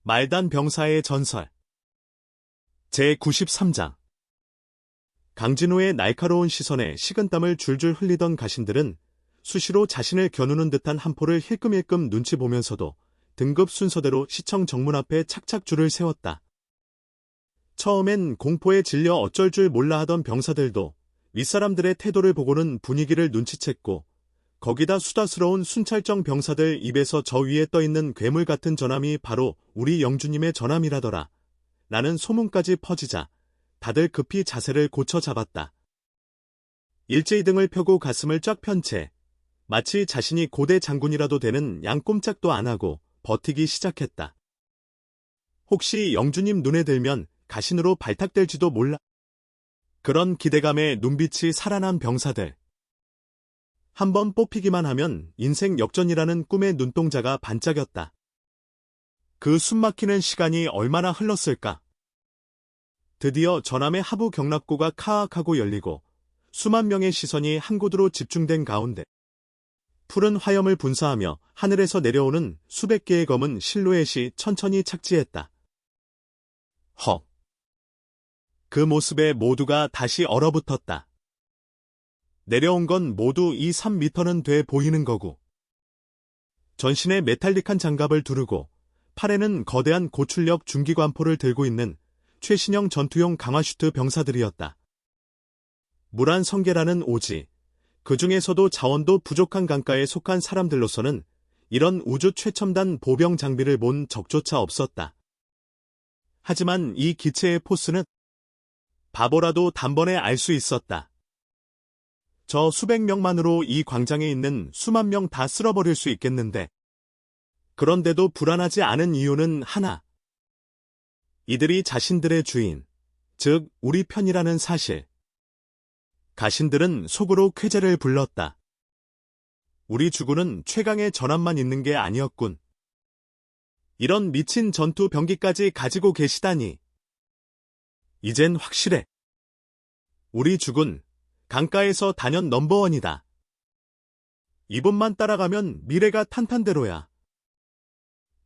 말단 병사의 전설 제93장 강진호의 날카로운 시선에 식은땀을 줄줄 흘리던 가신들은 수시로 자신을 겨누는 듯한 한포를 힐끔힐끔 눈치 보면서도 등급 순서대로 시청 정문 앞에 착착 줄을 세웠다. 처음엔 공포에 질려 어쩔 줄 몰라 하던 병사들도 윗사람들의 태도를 보고는 분위기를 눈치챘고 거기다 수다스러운 순찰정 병사들 입에서 저 위에 떠있는 괴물 같은 전함이 바로 우리 영주님의 전함이라더라. 라는 소문까지 퍼지자 다들 급히 자세를 고쳐 잡았다. 일제히 등을 펴고 가슴을 쫙 편 채 마치 자신이 고대 장군이라도 되는 양 꼼짝도 안 하고 버티기 시작했다. 혹시 영주님 눈에 들면 가신으로 발탁될지도 몰라. 그런 기대감에 눈빛이 살아난 병사들. 한번 뽑히기만 하면 인생 역전이라는 꿈의 눈동자가 반짝였다. 그 숨막히는 시간이 얼마나 흘렀을까. 드디어 전함의 하부 경락고가 카악하고 열리고 수만 명의 시선이 한 곳으로 집중된 가운데 푸른 화염을 분사하며 하늘에서 내려오는 수백 개의 검은 실루엣이 천천히 착지했다. 헉! 그 모습에 모두가 다시 얼어붙었다. 내려온 건 모두 2-3미터는 돼 보이는 거고. 전신에 메탈릭한 장갑을 두르고 팔에는 거대한 고출력 중기관포를 들고 있는 최신형 전투용 강화슈트 병사들이었다. 무란 성계라는 오지, 그 중에서도 자원도 부족한 강가에 속한 사람들로서는 이런 우주 최첨단 보병 장비를 본 적조차 없었다. 하지만 이 기체의 포스는 바보라도 단번에 알 수 있었다. 저 수백 명만으로 이 광장에 있는 수만 명 다 쓸어버릴 수 있겠는데. 그런데도 불안하지 않은 이유는 하나. 이들이 자신들의 주인, 즉 우리 편이라는 사실. 가신들은 속으로 쾌재를 불렀다. 우리 주군은 최강의 전함만 있는 게 아니었군. 이런 미친 전투 병기까지 가지고 계시다니. 이젠 확실해. 우리 주군, 강가에서 단연 넘버원이다. 이분만 따라가면 미래가 탄탄대로야.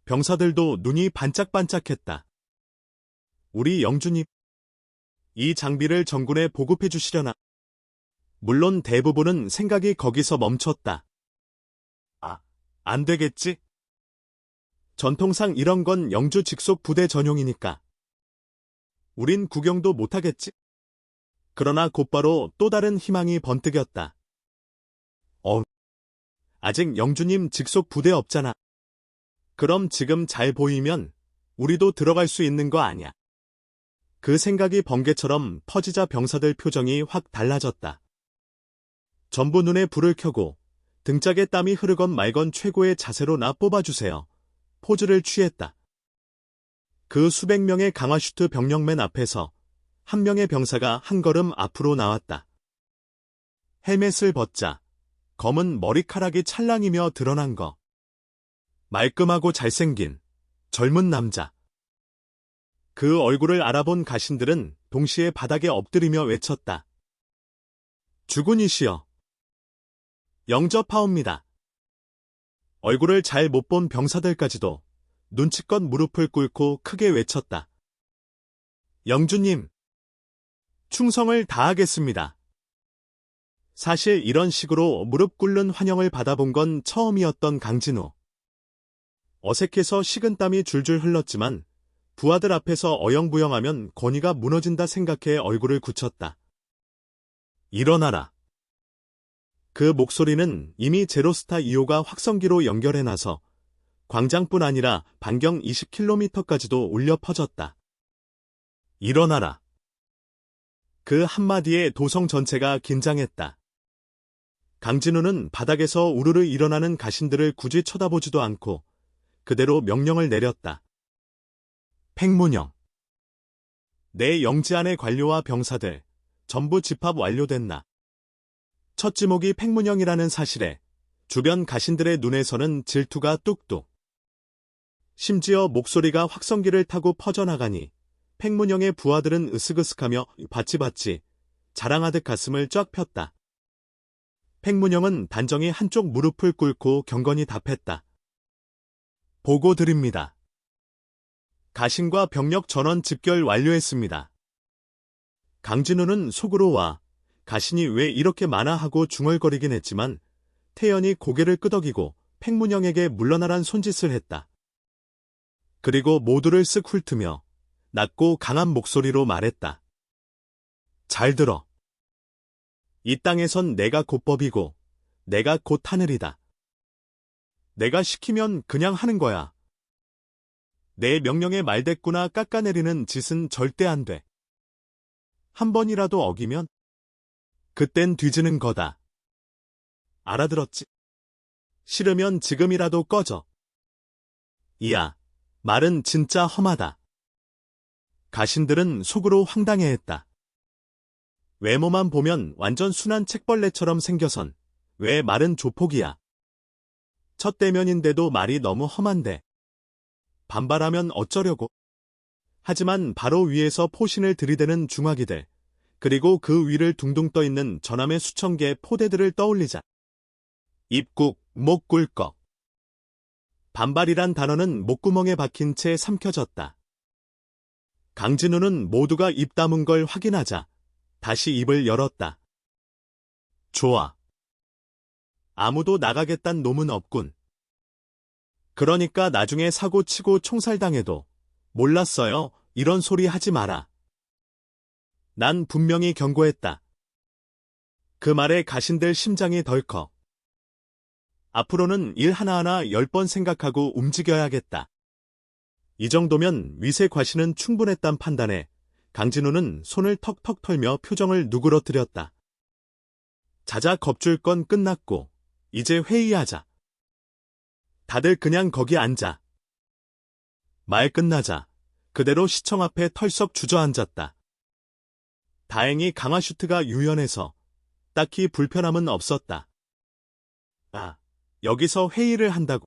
병사들도 눈이 반짝반짝했다. 우리 영주님, 이 장비를 정군에 보급해 주시려나? 물론 대부분은 생각이 거기서 멈췄다. 안 되겠지? 전통상 이런 건 영주 직속 부대 전용이니까. 우린 구경도 못하겠지? 그러나 곧바로 또 다른 희망이 번뜩였다. 아직 영주님 직속 부대 없잖아. 그럼 지금 잘 보이면 우리도 들어갈 수 있는 거 아냐. 그 생각이 번개처럼 퍼지자 병사들 표정이 확 달라졌다. 전부 눈에 불을 켜고 등짝에 땀이 흐르건 말건 최고의 자세로 나 뽑아주세요. 포즈를 취했다. 그 수백 명의 강화슈트 병력맨 앞에서 한 명의 병사가 한 걸음 앞으로 나왔다. 헬멧을 벗자 검은 머리카락이 찰랑이며 드러난 거. 말끔하고 잘생긴 젊은 남자. 그 얼굴을 알아본 가신들은 동시에 바닥에 엎드리며 외쳤다. 주군이시여. 영접하옵니다. 얼굴을 잘 못 본 병사들까지도 눈치껏 무릎을 꿇고 크게 외쳤다. 영주님, 충성을 다하겠습니다. 사실 이런 식으로 무릎 꿇는 환영을 받아본 건 처음이었던 강진호. 어색해서 식은땀이 줄줄 흘렀지만 부하들 앞에서 어영부영하면 권위가 무너진다 생각해 얼굴을 굳혔다. 일어나라. 그 목소리는 이미 제로스타 2호가 확성기로 연결해놔서 광장뿐 아니라 반경 20km까지도 울려 퍼졌다. 일어나라. 그 한마디에 도성 전체가 긴장했다. 강진우는 바닥에서 우르르 일어나는 가신들을 굳이 쳐다보지도 않고 그대로 명령을 내렸다. 팽문영. 내 영지 안의 관료와 병사들 전부 집합 완료됐나. 첫 지목이 팽문영이라는 사실에 주변 가신들의 눈에서는 질투가 뚝뚝. 심지어 목소리가 확성기를 타고 퍼져나가니 팽문영의 부하들은 으슥으슥하며 바치바치 자랑하듯 가슴을 쫙 폈다. 팽문영은 단정히 한쪽 무릎을 꿇고 경건히 답했다. 보고 드립니다. 가신과 병력 전원 집결 완료했습니다. 강진우는 속으로 와 가신이 왜 이렇게 많아 하고 중얼거리긴 했지만 태연이 고개를 끄덕이고 팽문영에게 물러나란 손짓을 했다. 그리고 모두를 쓱 훑으며 낮고 강한 목소리로 말했다. 잘 들어. 이 땅에선 내가 곧 법이고 내가 곧 하늘이다. 내가 시키면 그냥 하는 거야. 내 명령에 말대꾸나 깎아내리는 짓은 절대 안 돼. 한 번이라도 어기면 그땐 뒤지는 거다. 알아들었지? 싫으면 지금이라도 꺼져. 이야, 말은 진짜 험하다. 가신들은 속으로 황당해했다. 외모만 보면 완전 순한 책벌레처럼 생겨선 왜 말은 조폭이야. 첫 대면인데도 말이 너무 험한데. 반발하면 어쩌려고. 하지만 바로 위에서 포신을 들이대는 중화기들, 그리고 그 위를 둥둥 떠있는 전함의 수천 개의 포대들을 떠올리자. 입국, 목 꿀꺽. 반발이란 단어는 목구멍에 박힌 채 삼켜졌다. 강진우는 모두가 입 다문 걸 확인하자 다시 입을 열었다. 좋아. 아무도 나가겠단 놈은 없군. 그러니까 나중에 사고 치고 총살당해도 몰랐어요. 이런 소리 하지 마라. 난 분명히 경고했다. 그 말에 가신들 심장이 덜컥. 앞으로는 일 하나하나 10번 생각하고 움직여야겠다. 이 정도면 위세 과시는 충분했단 판단에 강진우는 손을 턱턱 털며 표정을 누그러뜨렸다. 자자 겁줄 건 끝났고 이제 회의하자. 다들 그냥 거기 앉아. 말 끝나자 그대로 시청 앞에 털썩 주저앉았다. 다행히 강화 슈트가 유연해서 딱히 불편함은 없었다. 아, 여기서 회의를 한다고.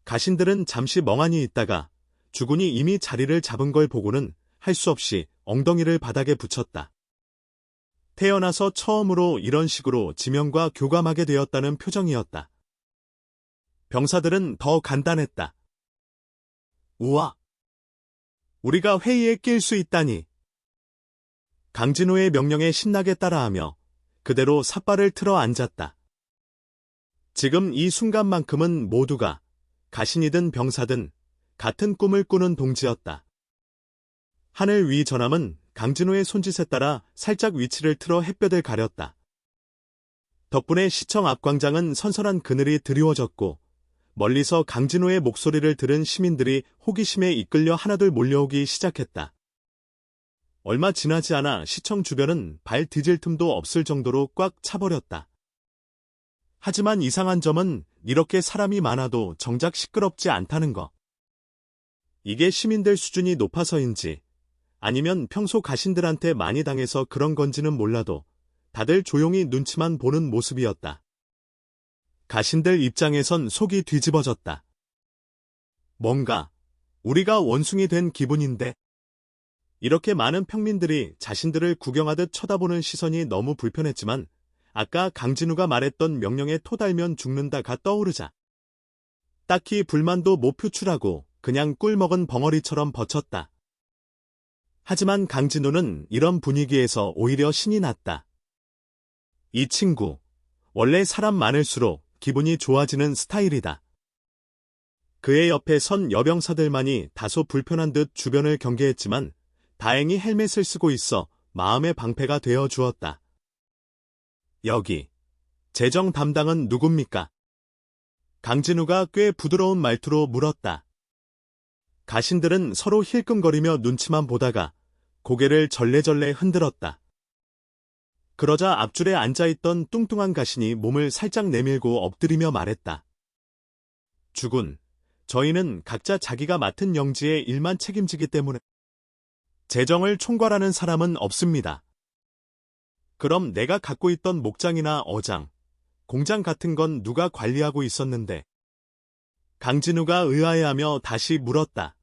가신들은 잠시 멍하니 있다가 주군이 이미 자리를 잡은 걸 보고는 할 수 없이 엉덩이를 바닥에 붙였다. 태어나서 처음으로 이런 식으로 지명과 교감하게 되었다는 표정이었다. 병사들은 더 간단했다. 우와! 우리가 회의에 낄 수 있다니! 강진우의 명령에 신나게 따라하며 그대로 삿발을 틀어 앉았다. 지금 이 순간만큼은 모두가 가신이든 병사든 같은 꿈을 꾸는 동지였다. 하늘 위 전함은 강진우의 손짓에 따라 살짝 위치를 틀어 햇볕을 가렸다. 덕분에 시청 앞 광장은 선선한 그늘이 드리워졌고 멀리서 강진우의 목소리를 들은 시민들이 호기심에 이끌려 하나둘 몰려오기 시작했다. 얼마 지나지 않아 시청 주변은 발 디딜 틈도 없을 정도로 꽉 차버렸다. 하지만 이상한 점은 이렇게 사람이 많아도 정작 시끄럽지 않다는 것. 이게 시민들 수준이 높아서인지 아니면 평소 가신들한테 많이 당해서 그런 건지는 몰라도 다들 조용히 눈치만 보는 모습이었다. 가신들 입장에선 속이 뒤집어졌다. 뭔가 우리가 원숭이 된 기분인데 이렇게 많은 평민들이 자신들을 구경하듯 쳐다보는 시선이 너무 불편했지만 아까 강진우가 말했던 명령에 토 달면 죽는다가 떠오르자 딱히 불만도 못 표출하고 그냥 꿀 먹은 벙어리처럼 버텼다. 하지만 강진우는 이런 분위기에서 오히려 신이 났다. 이 친구, 원래 사람 많을수록 기분이 좋아지는 스타일이다. 그의 옆에 선 여병사들만이 다소 불편한 듯 주변을 경계했지만 다행히 헬멧을 쓰고 있어 마음의 방패가 되어 주었다. 여기, 재정 담당은 누굽니까? 강진우가 꽤 부드러운 말투로 물었다. 가신들은 서로 힐끔거리며 눈치만 보다가 고개를 절레절레 흔들었다. 그러자 앞줄에 앉아있던 뚱뚱한 가신이 몸을 살짝 내밀고 엎드리며 말했다. 주군, 저희는 각자 자기가 맡은 영지의 일만 책임지기 때문에 재정을 총괄하는 사람은 없습니다. 그럼 내가 갖고 있던 목장이나 어장, 공장 같은 건 누가 관리하고 있었는데? 강진우가 의아해하며 다시 물었다.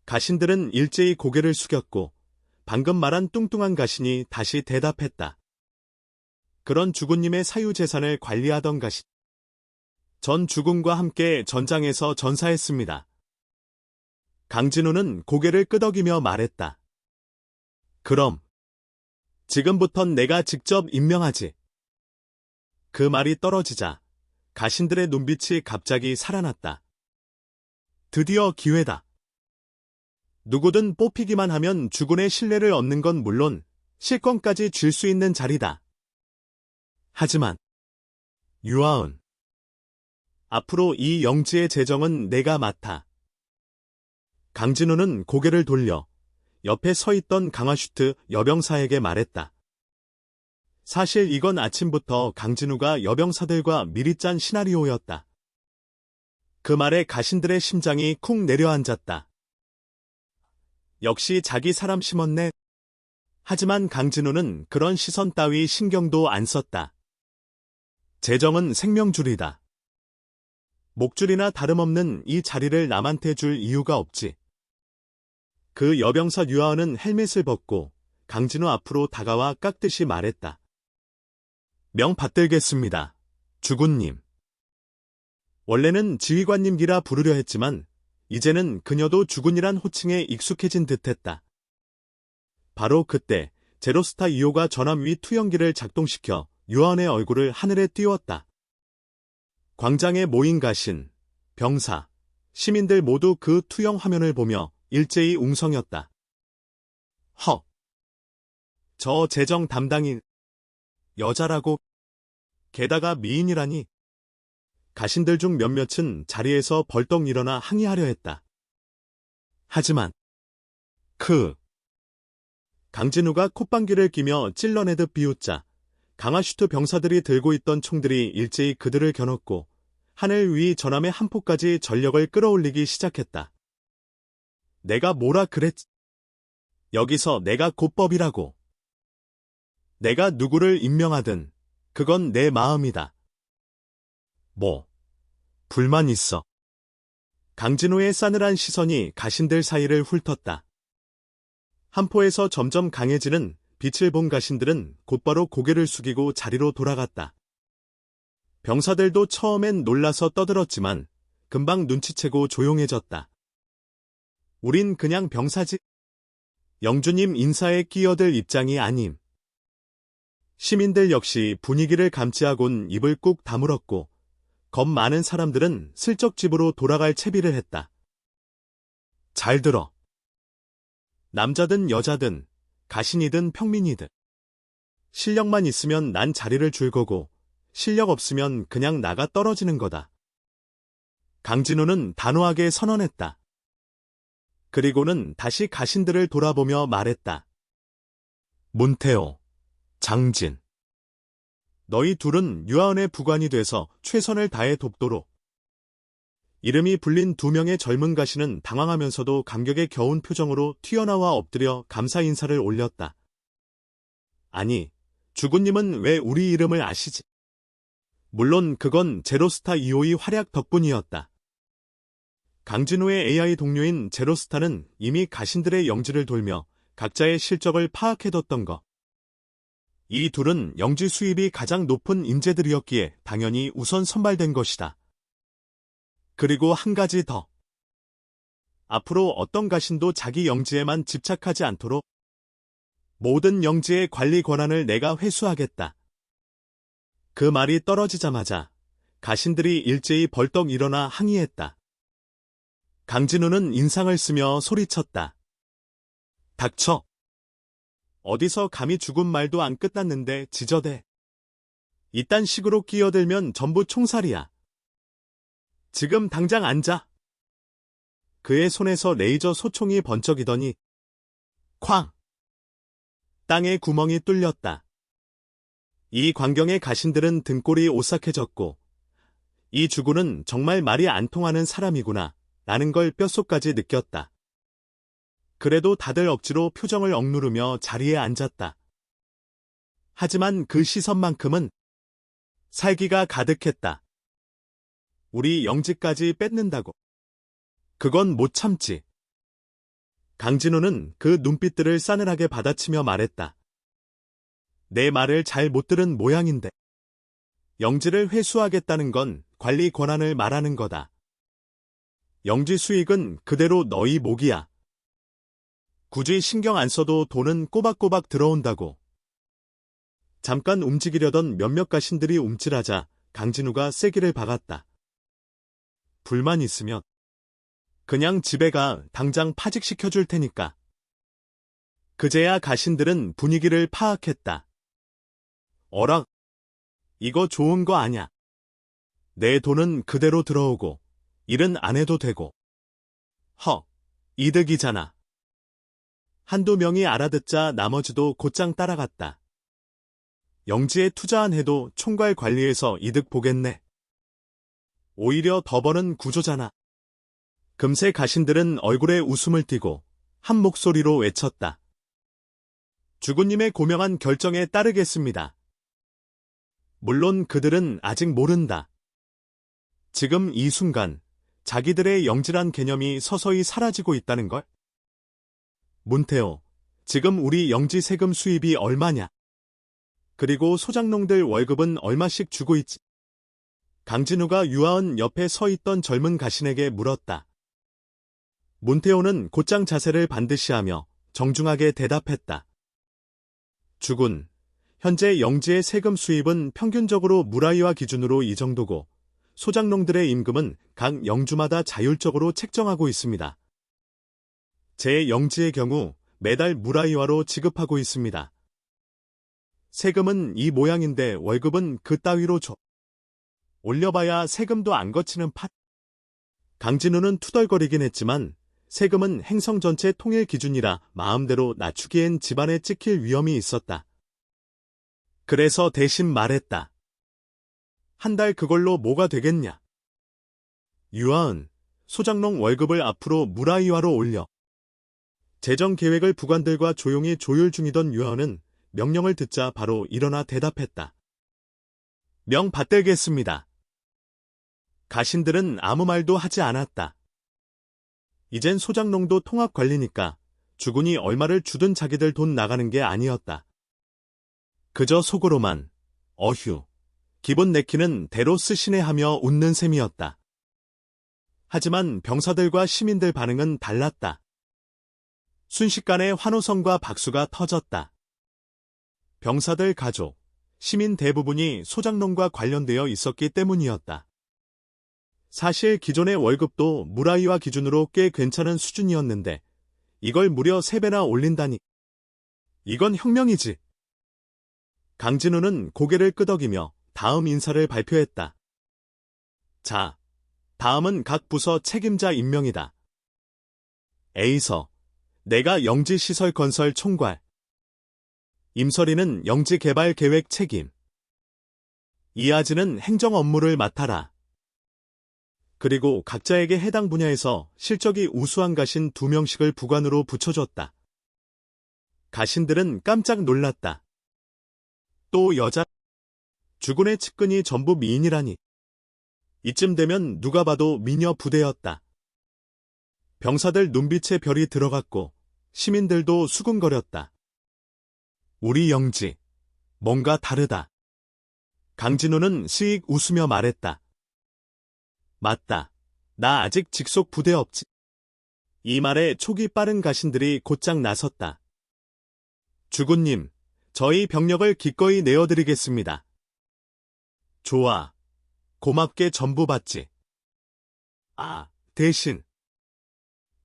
가신들은 일제히 고개를 숙였고 방금 말한 뚱뚱한 가신이 다시 대답했다. 그런 주군님의 사유재산을 관리하던 가신. 전 주군과 함께 전장에서 전사했습니다. 강진우는 고개를 끄덕이며 말했다. 그럼 지금부턴 내가 직접 임명하지. 그 말이 떨어지자 가신들의 눈빛이 갑자기 살아났다. 드디어 기회다. 누구든 뽑히기만 하면 주군의 신뢰를 얻는 건 물론 실권까지 쥘 수 있는 자리다. 하지만 유아은, 앞으로 이 영지의 재정은 내가 맡아. 강진우는 고개를 돌려 옆에 서 있던 강화슈트 여병사에게 말했다. 사실 이건 아침부터 강진우가 여병사들과 미리 짠 시나리오였다. 그 말에 가신들의 심장이 쿵 내려앉았다. 역시 자기 사람 심었네. 하지만 강진우는 그런 시선 따위 신경도 안 썼다. 재정은 생명줄이다. 목줄이나 다름없는 이 자리를 남한테 줄 이유가 없지. 그 여병사 유아은은 헬멧을 벗고 강진우 앞으로 다가와 깍듯이 말했다. 명 받들겠습니다. 주군님. 원래는 지휘관님기라 부르려 했지만 이제는 그녀도 주군이란 호칭에 익숙해진 듯했다. 바로 그때 제로스타 2호가 전함 위 투영기를 작동시켜 유아은의 얼굴을 하늘에 띄웠다. 광장에 모인 가신, 병사, 시민들 모두 그 투영 화면을 보며 일제히 웅성였다. 헉! 저 재정 담당인 여자라고, 게다가 미인이라니. 가신들 중 몇몇은 자리에서 벌떡 일어나 항의하려 했다. 하지만 강진우가 콧방귀를 끼며 찔러내듯 비웃자 강화슈트 병사들이 들고 있던 총들이 일제히 그들을 겨눴고 하늘 위 전함의 한 포까지 전력을 끌어올리기 시작했다. 내가 뭐라 그랬지? 여기서 내가 곧 법이라고. 내가 누구를 임명하든 그건 내 마음이다. 뭐, 불만 있어? 강진우의 싸늘한 시선이 가신들 사이를 훑었다. 한포에서 점점 강해지는 빛을 본 가신들은 곧바로 고개를 숙이고 자리로 돌아갔다. 병사들도 처음엔 놀라서 떠들었지만 금방 눈치채고 조용해졌다. 우린 그냥 병사지. 영주님 인사에 끼어들 입장이 아님. 시민들 역시 분위기를 감지하곤 입을 꾹 다물었고 겁 많은 사람들은 슬쩍 집으로 돌아갈 채비를 했다. 잘 들어. 남자든 여자든 가신이든 평민이든 실력만 있으면 난 자리를 줄 거고 실력 없으면 그냥 나가 떨어지는 거다. 강진우는 단호하게 선언했다. 그리고는 다시 가신들을 돌아보며 말했다. 문태호, 장진. 너희 둘은 유아은의 부관이 돼서 최선을 다해 돕도록. 이름이 불린 두 명의 젊은 가신은 당황하면서도 감격에 겨운 표정으로 튀어나와 엎드려 감사 인사를 올렸다. 아니, 주군님은 왜 우리 이름을 아시지? 물론 그건 제로스타 2호의 활약 덕분이었다. 강진우의 AI 동료인 제로스타는 이미 가신들의 영지를 돌며 각자의 실적을 파악해뒀던 것. 이 둘은 영지 수입이 가장 높은 인재들이었기에 당연히 우선 선발된 것이다. 그리고 한 가지 더. 앞으로 어떤 가신도 자기 영지에만 집착하지 않도록 모든 영지의 관리 권한을 내가 회수하겠다. 그 말이 떨어지자마자 가신들이 일제히 벌떡 일어나 항의했다. 강진우는 인상을 쓰며 소리쳤다. 닥쳐. 어디서 감히 죽은 말도 안 끝났는데 지저대. 이딴 식으로 끼어들면 전부 총살이야. 지금 당장 앉아. 그의 손에서 레이저 소총이 번쩍이더니 쾅! 땅에 구멍이 뚫렸다. 이 광경에 가신들은 등골이 오싹해졌고 이 주군은 정말 말이 안 통하는 사람이구나 라는 걸 뼛속까지 느꼈다. 그래도 다들 억지로 표정을 억누르며 자리에 앉았다. 하지만 그 시선만큼은 살기가 가득했다. 우리 영지까지 뺏는다고. 그건 못 참지. 강진우는 그 눈빛들을 싸늘하게 받아치며 말했다. 내 말을 잘 못 들은 모양인데. 영지를 회수하겠다는 건 관리 권한을 말하는 거다. 영지 수익은 그대로 너희 몫이야. 굳이 신경 안 써도 돈은 꼬박꼬박 들어온다고. 잠깐 움직이려던 몇몇 가신들이 움찔하자 강진우가 세기를 박았다. 불만 있으면 그냥 집에 가 당장 파직시켜줄 테니까. 그제야 가신들은 분위기를 파악했다. 어라? 이거 좋은 거 아냐? 내 돈은 그대로 들어오고 일은 안 해도 되고. 이득이잖아. 한두 명이 알아듣자 나머지도 곧장 따라갔다. 영지에 투자 안 해도 총괄 관리에서 이득 보겠네. 오히려 더 버는 구조잖아. 금세 가신들은 얼굴에 웃음을 띠고 한 목소리로 외쳤다. 주군님의 고명한 결정에 따르겠습니다. 물론 그들은 아직 모른다. 지금 이 순간 자기들의 영지란 개념이 서서히 사라지고 있다는 걸. 문태호, 지금 우리 영지 세금 수입이 얼마냐? 그리고 소장농들 월급은 얼마씩 주고 있지? 강진우가 유아은 옆에 서 있던 젊은 가신에게 물었다. 문태호는 곧장 자세를 반드시 하며 정중하게 대답했다. 주군, 현재 영지의 세금 수입은 평균적으로 무라이와 기준으로 이 정도고 소장농들의 임금은 각 영주마다 자율적으로 책정하고 있습니다. 제 영지의 경우 매달 무라이와로 지급하고 있습니다. 세금은 이 모양인데 월급은 그 따위로 줘. 올려봐야 세금도 안 거치는 팥. 강진우는 투덜거리긴 했지만 세금은 행성 전체 통일 기준이라 마음대로 낮추기엔 집안에 찍힐 위험이 있었다. 그래서 대신 말했다. 한 달 그걸로 뭐가 되겠냐? 유아은, 소장농 월급을 앞으로 무라이와로 올려. 재정 계획을 부관들과 조용히 조율 중이던 유아은은 명령을 듣자 바로 일어나 대답했다. 명 받들겠습니다. 가신들은 아무 말도 하지 않았다. 이젠 소장농도 통합관리니까 주군이 얼마를 주든 자기들 돈 나가는 게 아니었다. 그저 속으로만 어휴, 기분 내키는 대로 쓰시네 하며 웃는 셈이었다. 하지만 병사들과 시민들 반응은 달랐다. 순식간에 환호성과 박수가 터졌다. 병사들 가족, 시민 대부분이 소장농과 관련되어 있었기 때문이었다. 사실 기존의 월급도 무라이와 기준으로 꽤 괜찮은 수준이었는데 이걸 무려 3배나 올린다니. 이건 혁명이지. 강진우는 고개를 끄덕이며 다음 인사를 발표했다. 자, 다음은 각 부서 책임자 임명이다. A서 내가 영지시설 건설 총괄. 임설이는 영지개발 계획 책임. 이하진은 행정 업무를 맡아라. 그리고 각자에게 해당 분야에서 실적이 우수한 가신 2명씩을 부관으로 붙여줬다. 가신들은 깜짝 놀랐다. 또 여자? 주군의 측근이 전부 미인이라니. 이쯤 되면 누가 봐도 미녀 부대였다. 병사들 눈빛에 별이 들어갔고 시민들도 수군거렸다. 우리 영지, 뭔가 다르다. 강진우는 스익 웃으며 말했다. 맞다. 나 아직 직속 부대 없지. 이 말에 촉이 빠른 가신들이 곧장 나섰다. 주군님, 저희 병력을 기꺼이 내어드리겠습니다. 좋아. 고맙게 전부 받지. 아, 대신.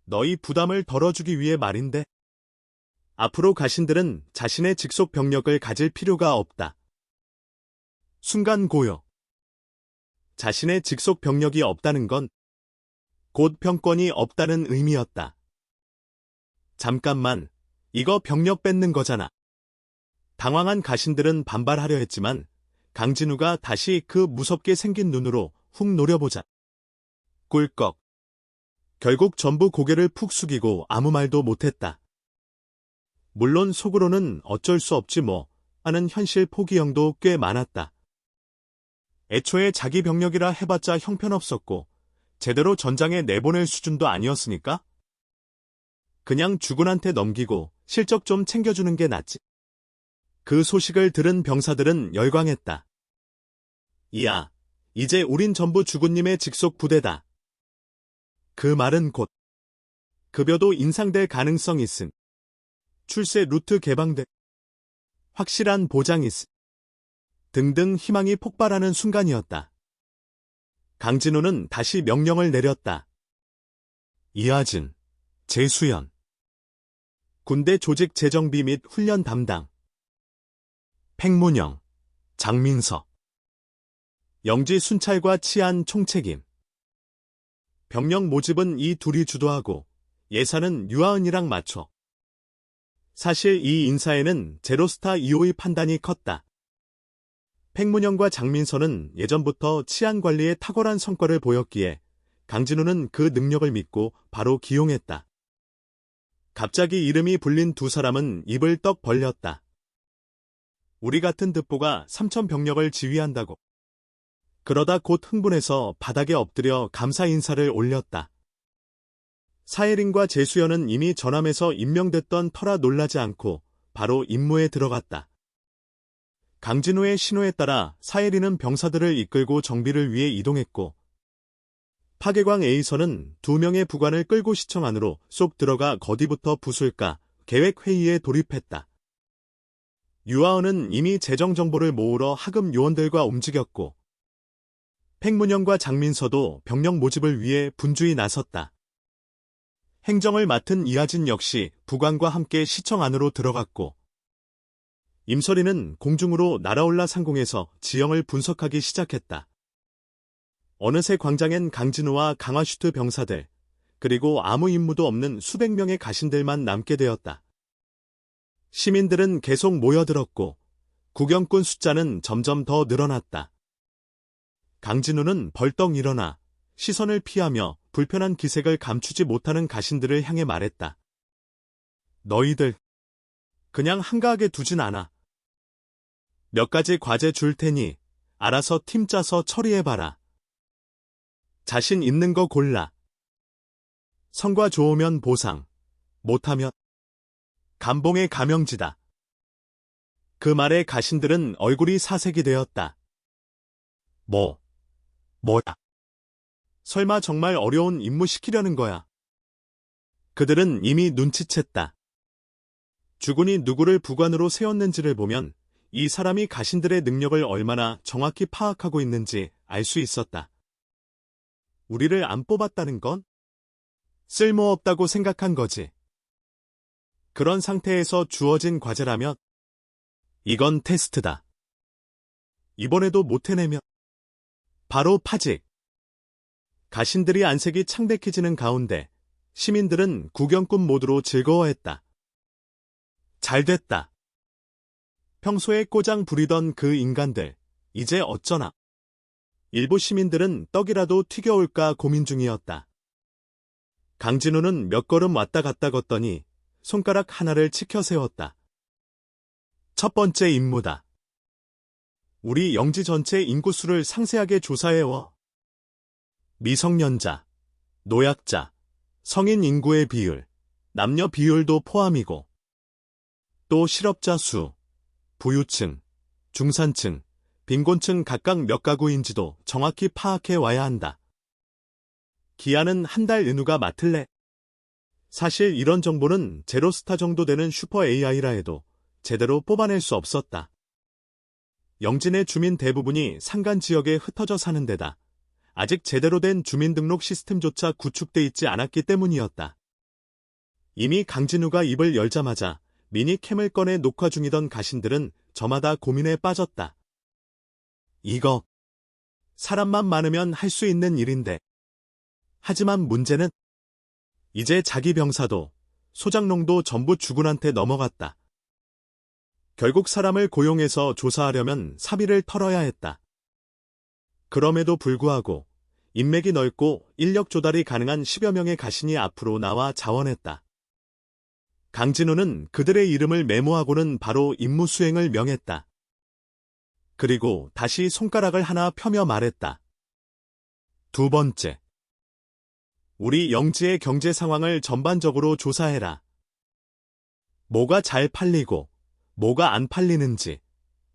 너희 부담을 덜어주기 위해 말인데. 앞으로 가신들은 자신의 직속 병력을 가질 필요가 없다. 순간 고요. 자신의 직속 병력이 없다는 건 곧 평권이 없다는 의미였다. 잠깐만, 이거 병력 뺏는 거잖아. 당황한 가신들은 반발하려 했지만 강진우가 다시 그 무섭게 생긴 눈으로 훅 노려보자. 꿀꺽. 결국 전부 고개를 푹 숙이고 아무 말도 못했다. 물론 속으로는 어쩔 수 없지 뭐 하는 현실 포기형도 꽤 많았다. 애초에 자기 병력이라 해봤자 형편없었고 제대로 전장에 내보낼 수준도 아니었으니까 그냥 주군한테 넘기고 실적 좀 챙겨주는 게 낫지. 그 소식을 들은 병사들은 열광했다. 이야, 이제 우린 전부 주군님의 직속 부대다. 그 말은 곧 급여도 인상될 가능성 있음. 출세 루트 개방돼. 확실한 보장 있음. 등등 희망이 폭발하는 순간이었다. 강진호는 다시 명령을 내렸다. 이하진, 재수연. 군대 조직 재정비 및 훈련 담당. 팽문영, 장민석. 영지 순찰과 치안 총책임. 병력 모집은 이 둘이 주도하고 예산은 유아은이랑 맞춰. 사실 이 인사에는 제로스타 2호의 판단이 컸다. 팽문영과 장민서는 예전부터 치안 관리에 탁월한 성과를 보였기에 강진호는 그 능력을 믿고 바로 기용했다. 갑자기 이름이 불린 두 사람은 입을 떡 벌렸다. 우리 같은 듣보가 3천 병력을 지휘한다고. 그러다 곧 흥분해서 바닥에 엎드려 감사 인사를 올렸다. 사혜린과 재수연은 이미 전함에서 임명됐던 터라 놀라지 않고 바로 임무에 들어갔다. 강진호의 신호에 따라 사혜린은 병사들을 이끌고 정비를 위해 이동했고 파계광 A선은 2명의 부관을 끌고 시청 안으로 쏙 들어가 거디부터 부술까 계획회의에 돌입했다. 유아은은 이미 재정 정보를 모으러 하급 요원들과 움직였고 팽문영과 장민서도 병력 모집을 위해 분주히 나섰다. 행정을 맡은 이하진 역시 부관과 함께 시청 안으로 들어갔고 임설이는 공중으로 날아올라 상공에서 지형을 분석하기 시작했다. 어느새 광장엔 강진호와 강화슈트 병사들, 그리고 아무 임무도 없는 수백 명의 가신들만 남게 되었다. 시민들은 계속 모여들었고 구경꾼 숫자는 점점 더 늘어났다. 강진호는 벌떡 일어나 시선을 피하며 불편한 기색을 감추지 못하는 가신들을 향해 말했다. 너희들 그냥 한가하게 두진 않아. 몇 가지 과제 줄 테니 알아서 팀 짜서 처리해봐라. 자신 있는 거 골라. 성과 좋으면 보상, 못하면 감봉의 감형지다. 그 말에 가신들은 얼굴이 사색이 되었다. 뭐야? 설마 정말 어려운 임무 시키려는 거야? 그들은 이미 눈치챘다. 주군이 누구를 부관으로 세웠는지를 보면 이 사람이 가신들의 능력을 얼마나 정확히 파악하고 있는지 알 수 있었다. 우리를 안 뽑았다는 건 쓸모없다고 생각한 거지. 그런 상태에서 주어진 과제라면 이건 테스트다. 이번에도 못 해내면 바로 파직. 가신들이 안색이 창백해지는 가운데 시민들은 구경꾼 모드로 즐거워했다. 잘됐다. 평소에 꼬장 부리던 그 인간들, 이제 어쩌나. 일부 시민들은 떡이라도 튀겨올까 고민 중이었다. 강진호는 몇 걸음 왔다 갔다 걷더니 손가락 하나를 치켜 세웠다. 첫 번째 임무다. 우리 영지 전체 인구수를 상세하게 조사해와. 미성년자, 노약자, 성인 인구의 비율, 남녀 비율도 포함이고 또 실업자 수, 부유층, 중산층, 빈곤층 각각 몇 가구인지도 정확히 파악해 와야 한다. 기한은 한 달 은우가 맡을래? 사실 이런 정보는 제로스타 정도 되는 슈퍼 AI라 해도 제대로 뽑아낼 수 없었다. 영진의 주민 대부분이 산간 지역에 흩어져 사는 데다 아직 제대로 된 주민등록 시스템조차 구축돼 있지 않았기 때문이었다. 이미 강진우가 입을 열자마자 미니캠을 꺼내 녹화 중이던 가신들은 저마다 고민에 빠졌다. 이거 사람만 많으면 할 수 있는 일인데. 하지만 문제는 이제 자기 병사도 소장농도 전부 주군한테 넘어갔다. 결국 사람을 고용해서 조사하려면 사비를 털어야 했다. 그럼에도 불구하고 인맥이 넓고 인력 조달이 가능한 10여 명의 가신이 앞으로 나와 자원했다. 강진우는 그들의 이름을 메모하고는 바로 임무 수행을 명했다. 그리고 다시 손가락을 하나 펴며 말했다. 두 번째. 우리 영지의 경제 상황을 전반적으로 조사해라. 뭐가 잘 팔리고 뭐가 안 팔리는지,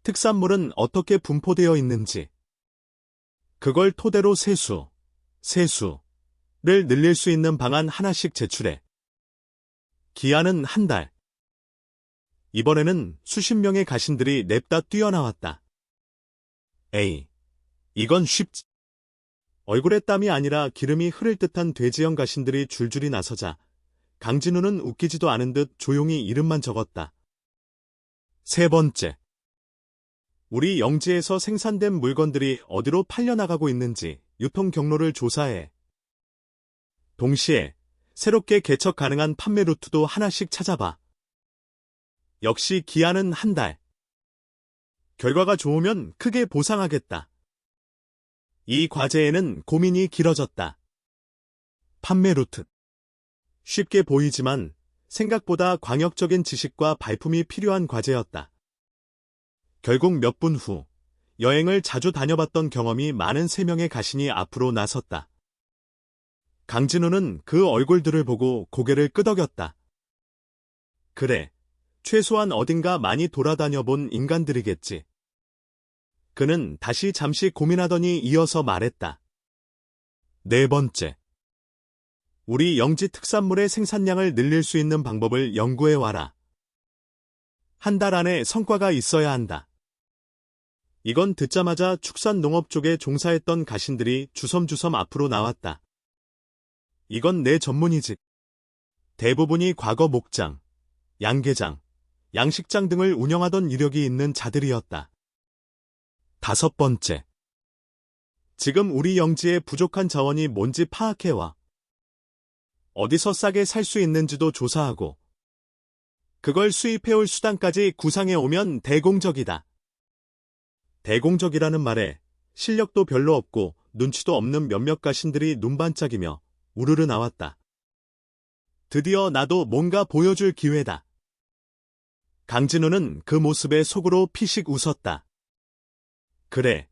특산물은 어떻게 분포되어 있는지. 그걸 토대로 세수, 늘릴 수 있는 방안 하나씩 제출해. 기한은 한 달. 이번에는 수십 명의 가신들이 냅다 뛰어나왔다. 에이, 이건 쉽지. 얼굴에 땀이 아니라 기름이 흐를 듯한 돼지형 가신들이 줄줄이 나서자 강진우는 웃기지도 않은 듯 조용히 이름만 적었다. 세 번째. 우리 영지에서 생산된 물건들이 어디로 팔려나가고 있는지 유통 경로를 조사해. 동시에 새롭게 개척 가능한 판매 루트도 하나씩 찾아봐. 역시 기한은 한 달. 결과가 좋으면 크게 보상하겠다. 이 과제에는 고민이 길어졌다. 판매 루트. 쉽게 보이지만 생각보다 광역적인 지식과 발품이 필요한 과제였다. 결국 몇 분 후, 여행을 자주 다녀봤던 경험이 많은 3명의 가신이 앞으로 나섰다. 강진우는 그 얼굴들을 보고 고개를 끄덕였다. 그래, 최소한 어딘가 많이 돌아다녀 본 인간들이겠지. 그는 다시 잠시 고민하더니 이어서 말했다. 네 번째. 우리 영지 특산물의 생산량을 늘릴 수 있는 방법을 연구해와라. 한 달 안에 성과가 있어야 한다. 이건 듣자마자 축산농업 쪽에 종사했던 가신들이 주섬주섬 앞으로 나왔다. 이건 내 전문이지. 대부분이 과거 목장, 양계장, 양식장 등을 운영하던 이력이 있는 자들이었다. 다섯 번째. 지금 우리 영지에 부족한 자원이 뭔지 파악해와. 어디서 싸게 살 수 있는지도 조사하고 그걸 수입해올 수단까지 구상해오면 대공적이다. 대공적이라는 말에 실력도 별로 없고 눈치도 없는 몇몇 가신들이 눈반짝이며 우르르 나왔다. 드디어 나도 뭔가 보여줄 기회다. 강진우는 그 모습에 속으로 피식 웃었다. 그래,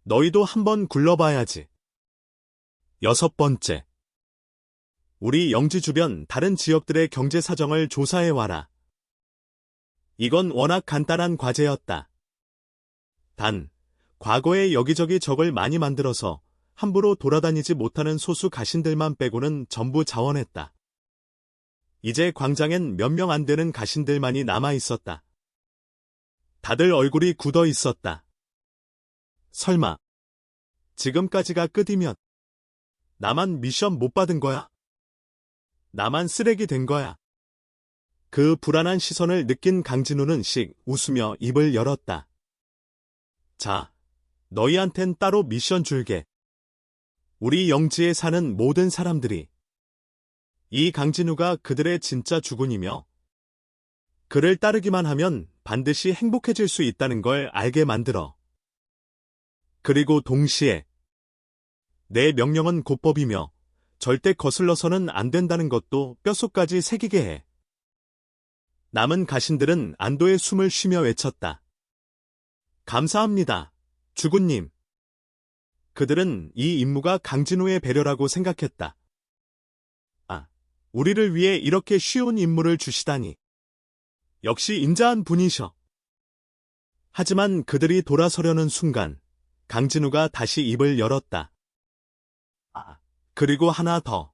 너희도 한번 굴러봐야지. 여섯 번째. 우리 영지 주변 다른 지역들의 경제 사정을 조사해와라. 이건 워낙 간단한 과제였다. 단, 과거에 여기저기 적을 많이 만들어서 함부로 돌아다니지 못하는 소수 가신들만 빼고는 전부 자원했다. 이제 광장엔 몇 명 안 되는 가신들만이 남아 있었다. 다들 얼굴이 굳어 있었다. 설마, 지금까지가 끝이면 나만 미션 못 받은 거야? 나만 쓰레기 된 거야? 그 불안한 시선을 느낀 강진우는 씩 웃으며 입을 열었다. 자, 너희한텐 따로 미션 줄게. 우리 영지에 사는 모든 사람들이 이 강진우가 그들의 진짜 주군이며 그를 따르기만 하면 반드시 행복해질 수 있다는 걸 알게 만들어. 그리고 동시에 내 명령은 곧법이며 절대 거슬러서는 안 된다는 것도 뼛속까지 새기게 해. 남은 가신들은 안도의 숨을 쉬며 외쳤다. 감사합니다, 주군님. 그들은 이 임무가 강진우의 배려라고 생각했다. 아, 우리를 위해 이렇게 쉬운 임무를 주시다니. 역시 인자한 분이셔. 하지만 그들이 돌아서려는 순간 강진우가 다시 입을 열었다. 아, 그리고 하나 더.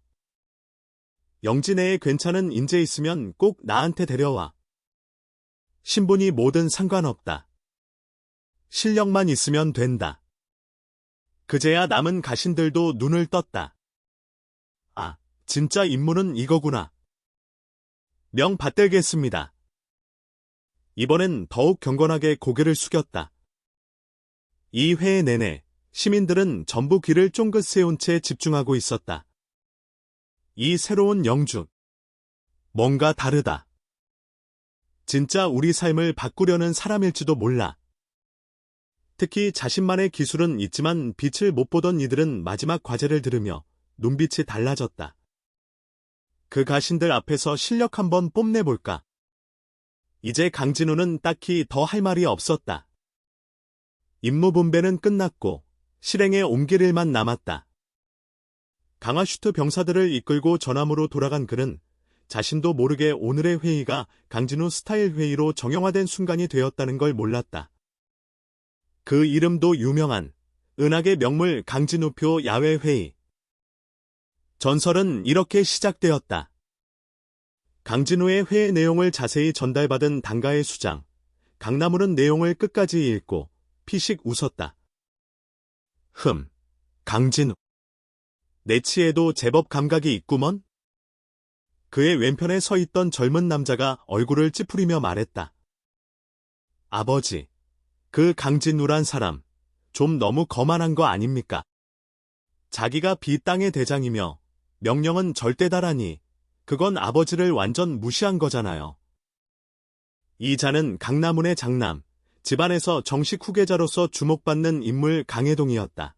영지 내에 괜찮은 인재 있으면 꼭 나한테 데려와. 신분이 뭐든 상관없다. 실력만 있으면 된다. 그제야 남은 가신들도 눈을 떴다. 아, 진짜 임무는 이거구나. 명 받들겠습니다. 이번엔 더욱 경건하게 고개를 숙였다. 이 회의 내내 시민들은 전부 귀를 쫑긋 세운 채 집중하고 있었다. 이 새로운 영주. 뭔가 다르다. 진짜 우리 삶을 바꾸려는 사람일지도 몰라. 특히 자신만의 기술은 있지만 빛을 못 보던 이들은 마지막 과제를 들으며 눈빛이 달라졌다. 그 가신들 앞에서 실력 한번 뽐내볼까? 이제 강진우는 딱히 더 할 말이 없었다. 임무 분배는 끝났고 실행에 옮길 일만 남았다. 강화슈트 병사들을 이끌고 전함으로 돌아간 그는 자신도 모르게 오늘의 회의가 강진우 스타일 회의로 정형화된 순간이 되었다는 걸 몰랐다. 그 이름도 유명한 은하계 명물 강진우표 야외회의. 전설은 이렇게 시작되었다. 강진우의 회의 내용을 자세히 전달받은 당가의 수장. 강나물은 내용을 끝까지 읽고 피식 웃었다. 강진우. 내치에도 제법 감각이 있구먼? 그의 왼편에 서 있던 젊은 남자가 얼굴을 찌푸리며 말했다. 아버지, 그 강진우란 사람, 좀 너무 거만한 거 아닙니까? 자기가 비 땅의 대장이며 명령은 절대다라니 그건 아버지를 완전 무시한 거잖아요. 이 자는 강나문의 장남, 집안에서 정식 후계자로서 주목받는 인물 강해동이었다.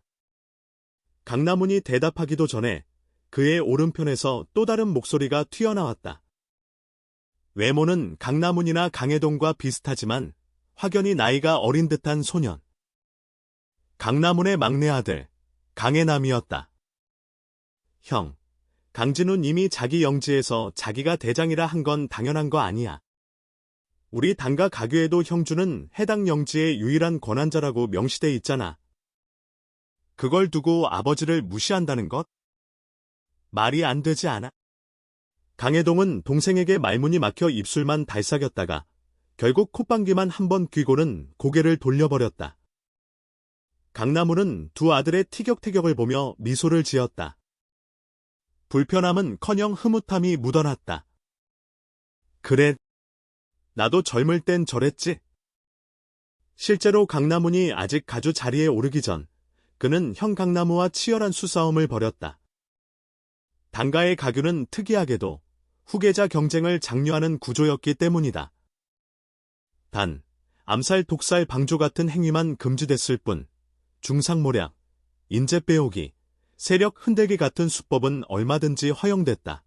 강나문이 대답하기도 전에 그의 오른편에서 또 다른 목소리가 튀어나왔다. 외모는 강나문이나 강해동과 비슷하지만 확연히 나이가 어린 듯한 소년. 강나문의 막내 아들, 강해남이었다. 형, 강진우는 이미 자기 영지에서 자기가 대장이라 한 건 당연한 거 아니야. 우리 당가 가교에도 형주는 해당 영지의 유일한 권한자라고 명시돼 있잖아. 그걸 두고 아버지를 무시한다는 것? 말이 안 되지 않아? 강해동은 동생에게 말문이 막혀 입술만 달싹였다가 결국 콧방귀만 한 번 뀌고는 고개를 돌려버렸다. 강나물은 두 아들의 티격태격을 보며 미소를 지었다. 불편함은커녕 흐뭇함이 묻어났다. 그래, 나도 젊을 땐 저랬지. 실제로 강나문이 아직 가주 자리에 오르기 전 그는 형 강나무와 치열한 수싸움을 벌였다. 당가의 가교는 특이하게도 후계자 경쟁을 장려하는 구조였기 때문이다. 단, 암살, 독살, 방조 같은 행위만 금지됐을 뿐 중상모략, 인재 빼오기, 세력 흔들기 같은 수법은 얼마든지 허용됐다.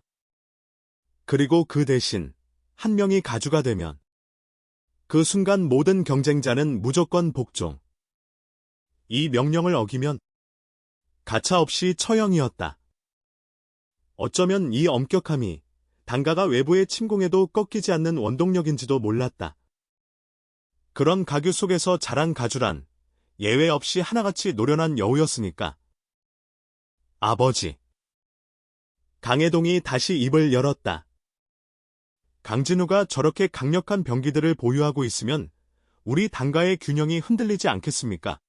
그리고 그 대신 한 명이 가주가 되면 그 순간 모든 경쟁자는 무조건 복종. 이 명령을 어기면 가차없이 처형이었다. 어쩌면 이 엄격함이 당가가 외부의 침공에도 꺾이지 않는 원동력인지도 몰랐다. 그런 가교 속에서 자란 가주란 예외 없이 하나같이 노련한 여우였으니까. 아버지. 강해동이 다시 입을 열었다. 강진우가 저렇게 강력한 병기들을 보유하고 있으면 우리 당가의 균형이 흔들리지 않겠습니까?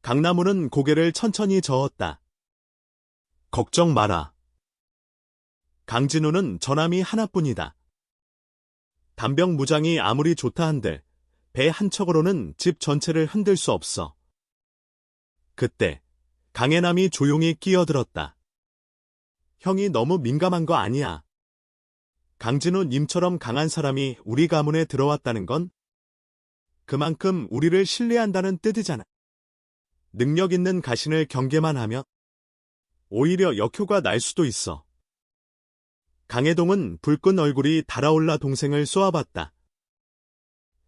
강나무는 고개를 천천히 저었다. 걱정 마라. 강진우는 전함이 하나뿐이다. 단병 무장이 아무리 좋다 한들 배 한 척으로는 집 전체를 흔들 수 없어. 그때 강해남이 조용히 끼어들었다. 형이 너무 민감한 거 아니야. 강진우 님처럼 강한 사람이 우리 가문에 들어왔다는 건 그만큼 우리를 신뢰한다는 뜻이잖아. 능력 있는 가신을 경계만 하면 오히려 역효가 날 수도 있어. 강해동은 붉은 얼굴이 달아올라 동생을 쏘아봤다.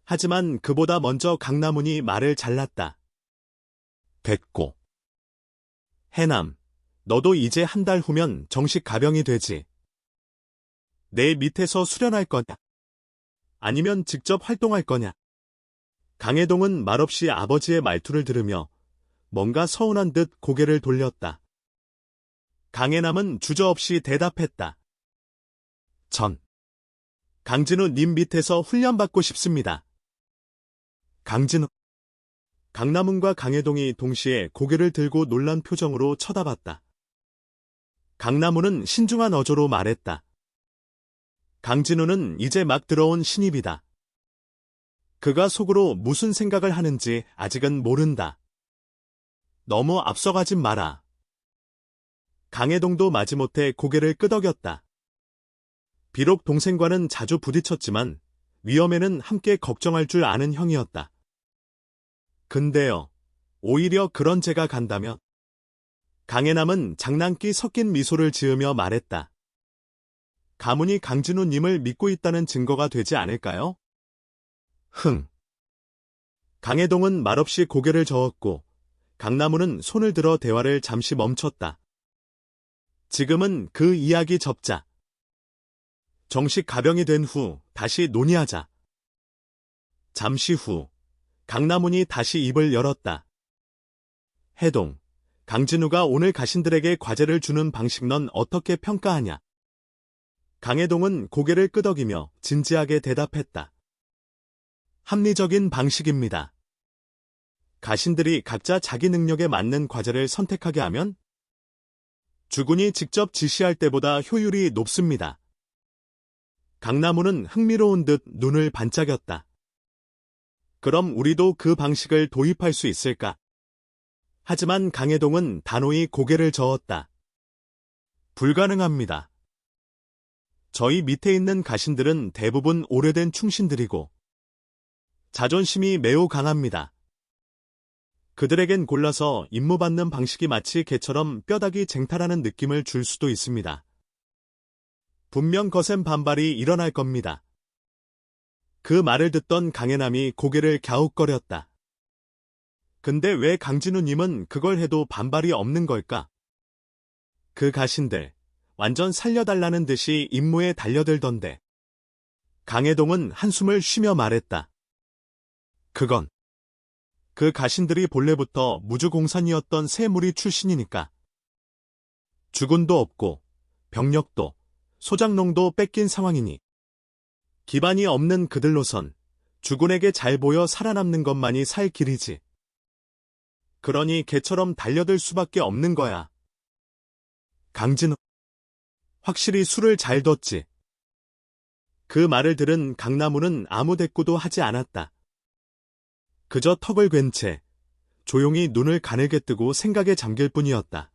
하지만 그보다 먼저 강나문이 말을 잘랐다. 됐고. 해남, 너도 이제 한 달 후면 정식 가병이 되지. 내 밑에서 수련할 거냐? 아니면 직접 활동할 거냐? 강해동은 말없이 아버지의 말투를 들으며 뭔가 서운한 듯 고개를 돌렸다. 강해남은 주저없이 대답했다. 전 강진우 님 밑에서 훈련받고 싶습니다. 강진우. 강남훈과 강해동이 동시에 고개를 들고 놀란 표정으로 쳐다봤다. 강남훈은 신중한 어조로 말했다. 강진우는 이제 막 들어온 신입이다. 그가 속으로 무슨 생각을 하는지 아직은 모른다. 너무 앞서가진 마라. 강해동도 마지못해 고개를 끄덕였다. 비록 동생과는 자주 부딪혔지만 위험에는 함께 걱정할 줄 아는 형이었다. 근데요, 오히려 그런 제가 간다면? 강해남은 장난기 섞인 미소를 지으며 말했다. 가문이 강진우 님을 믿고 있다는 증거가 되지 않을까요? 강해동은 말없이 고개를 저었고 강나무는 손을 들어 대화를 잠시 멈췄다. 지금은 그 이야기 접자. 정식 가병이 된 후 다시 논의하자. 잠시 후 강나문이 다시 입을 열었다. 해동, 강진우가 오늘 가신들에게 과제를 주는 방식 넌 어떻게 평가하냐? 강해동은 고개를 끄덕이며 진지하게 대답했다. 합리적인 방식입니다. 가신들이 각자 자기 능력에 맞는 과제를 선택하게 하면 주군이 직접 지시할 때보다 효율이 높습니다. 강나무는 흥미로운 듯 눈을 반짝였다. 그럼 우리도 그 방식을 도입할 수 있을까? 하지만 강해동은 단호히 고개를 저었다. 불가능합니다. 저희 밑에 있는 가신들은 대부분 오래된 충신들이고 자존심이 매우 강합니다. 그들에겐 골라서 임무받는 방식이 마치 개처럼 뼈다귀 쟁탈하는 느낌을 줄 수도 있습니다. 분명 거센 반발이 일어날 겁니다. 그 말을 듣던 강해남이 고개를 갸웃거렸다. 근데 왜 강진우님은 그걸 해도 반발이 없는 걸까? 그 가신들, 완전 살려달라는 듯이 임무에 달려들던데. 강해동은 한숨을 쉬며 말했다. 그건 그 가신들이 본래부터 무주공산이었던 새무리 출신이니까. 주군도 없고 병력도 소장농도 뺏긴 상황이니 기반이 없는 그들로선 주군에게 잘 보여 살아남는 것만이 살 길이지. 그러니 개처럼 달려들 수밖에 없는 거야. 강진우, 확실히 술을 잘 뒀지. 그 말을 들은 강나무는 아무 대꾸도 하지 않았다. 그저 턱을 괜채 조용히 눈을 가늘게 뜨고 생각에 잠길 뿐이었다.